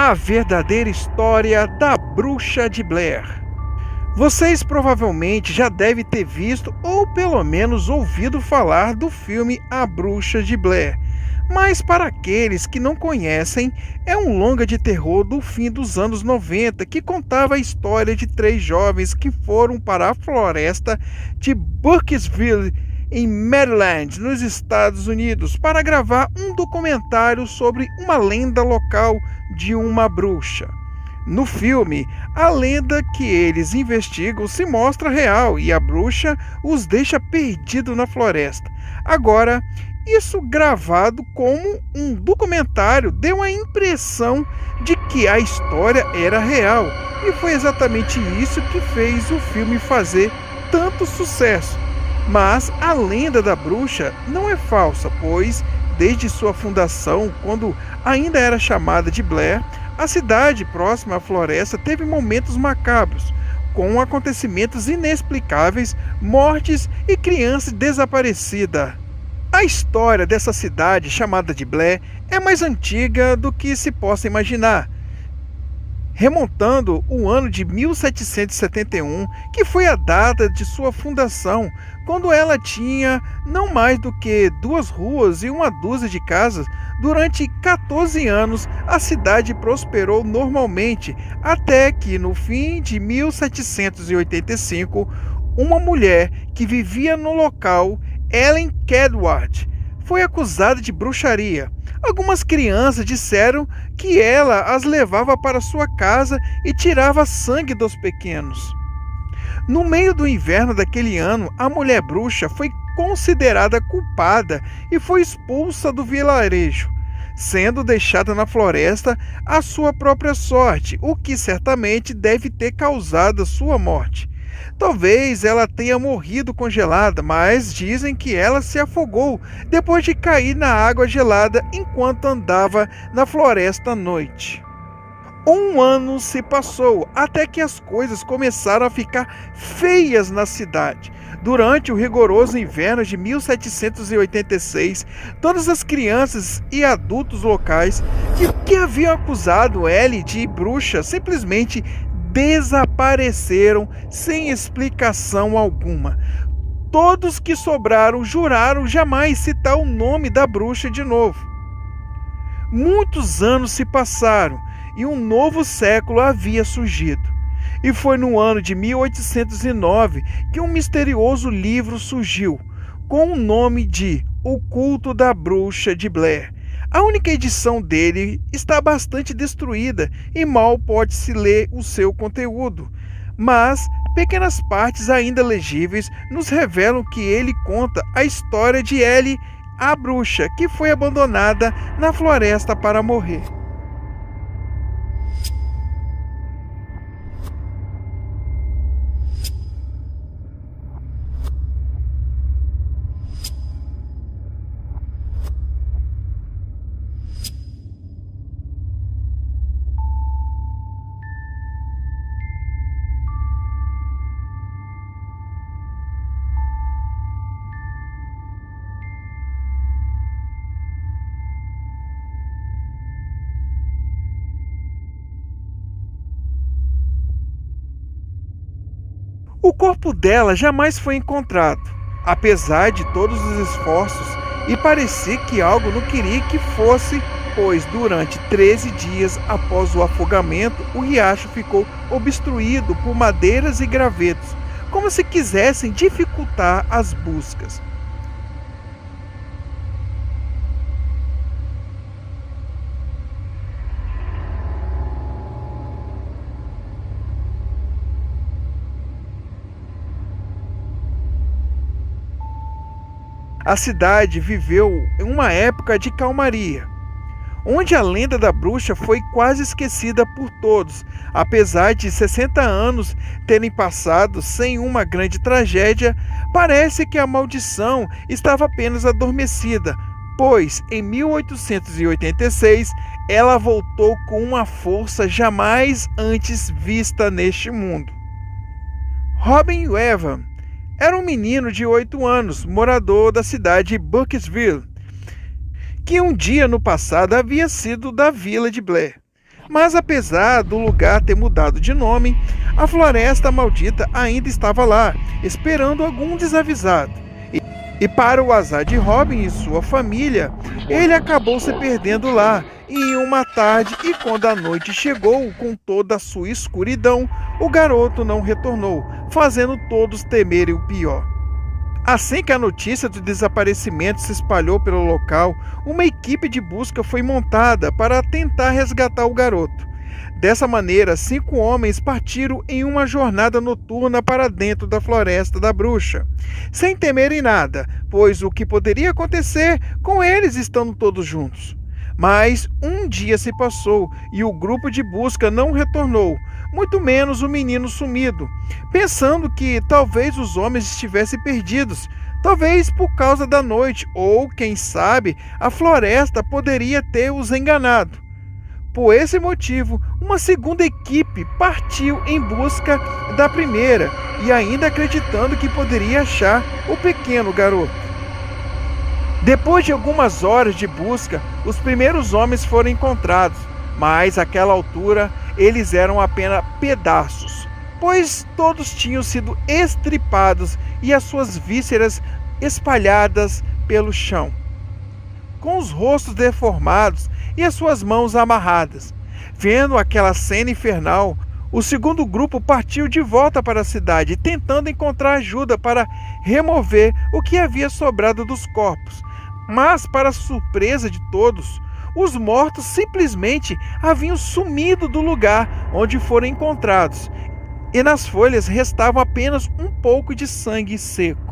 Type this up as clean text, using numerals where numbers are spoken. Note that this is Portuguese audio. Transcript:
A verdadeira história da Bruxa de Blair. Vocês provavelmente já devem ter visto ou pelo menos ouvido falar do filme A Bruxa de Blair. Mas para aqueles que não conhecem, é um longa de terror do fim dos anos 90 que contava a história de três jovens que foram para a floresta de Burkittsville, em Maryland, nos Estados Unidos, para gravar um documentário sobre uma lenda local de uma bruxa. No filme, a lenda que eles investigam se mostra real e a bruxa os deixa perdidos na floresta. Agora, isso gravado como um documentário deu a impressão de que a história era real, e foi exatamente isso que fez o filme fazer tanto sucesso. Mas a lenda da bruxa não é falsa, pois desde sua fundação, quando ainda era chamada de Blair, a cidade próxima à floresta teve momentos macabros, com acontecimentos inexplicáveis, mortes e crianças desaparecidas. A história dessa cidade chamada de Blair é mais antiga do que se possa imaginar, remontando o ano de 1771, que foi a data de sua fundação, quando ela tinha não mais do que 2 ruas e uma dúzia de casas. Durante 14 anos, a cidade prosperou normalmente, até que no fim de 1785, uma mulher que vivia no local, Ellen Kedward, foi acusada de bruxaria. Algumas crianças disseram que ela as levava para sua casa e tirava sangue dos pequenos. No meio do inverno daquele ano, a mulher bruxa foi considerada culpada e foi expulsa do vilarejo, sendo deixada na floresta à sua própria sorte, o que certamente deve ter causado sua morte. Talvez ela tenha morrido congelada, mas dizem que ela se afogou depois de cair na água gelada enquanto andava na floresta à noite. Um ano se passou até que as coisas começaram a ficar feias na cidade. Durante o rigoroso inverno de 1786, todas as crianças e adultos locais que haviam acusado Ellie de bruxa simplesmente desapareceram sem explicação alguma. Todos que sobraram juraram jamais citar o nome da bruxa de novo. Muitos anos se passaram e um novo século havia surgido. E foi no ano de 1809 que um misterioso livro surgiu, com o nome de O Culto da Bruxa de Blair. A única edição dele está bastante destruída e mal pode-se ler o seu conteúdo, mas pequenas partes ainda legíveis nos revelam que ele conta a história de Ellie, a bruxa, que foi abandonada na floresta para morrer. O corpo dela jamais foi encontrado, apesar de todos os esforços, e parecia que algo não queria que fosse, pois durante 13 dias após o afogamento, o riacho ficou obstruído por madeiras e gravetos, como se quisessem dificultar as buscas. A cidade viveu em uma época de calmaria, onde a lenda da bruxa foi quase esquecida por todos. Apesar de 60 anos terem passado sem uma grande tragédia, parece que a maldição estava apenas adormecida, pois em 1886 ela voltou com uma força jamais antes vista neste mundo. Robin Evan era um menino de 8 anos, morador da cidade de Burkittsville, que um dia no passado havia sido da vila de Blair. Mas apesar do lugar ter mudado de nome, a floresta maldita ainda estava lá, esperando algum desavisado. E para o azar de Robin e sua família, ele acabou se perdendo lá em uma tarde, e quando a noite chegou com toda a sua escuridão, o garoto não retornou, fazendo todos temerem o pior. Assim que a notícia do desaparecimento se espalhou pelo local, uma equipe de busca foi montada para tentar resgatar o garoto. Dessa maneira, 5 homens partiram em uma jornada noturna para dentro da floresta da bruxa, sem temerem nada, pois o que poderia acontecer com eles estando todos juntos. Mas um dia se passou e o grupo de busca não retornou, muito menos o menino sumido, pensando que talvez os homens estivessem perdidos, talvez por causa da noite, ou, quem sabe, a floresta poderia ter os enganado. Por esse motivo, uma segunda equipe partiu em busca da primeira, e ainda acreditando que poderia achar o pequeno garoto. Depois de algumas horas de busca, os primeiros homens foram encontrados, mas àquela altura eles eram apenas pedaços, pois todos tinham sido estripados e as suas vísceras espalhadas pelo chão, com os rostos deformados e as suas mãos amarradas. Vendo aquela cena infernal, o segundo grupo partiu de volta para a cidade, tentando encontrar ajuda para remover o que havia sobrado dos corpos. Mas, para surpresa de todos, os mortos simplesmente haviam sumido do lugar onde foram encontrados, e nas folhas restava apenas um pouco de sangue seco.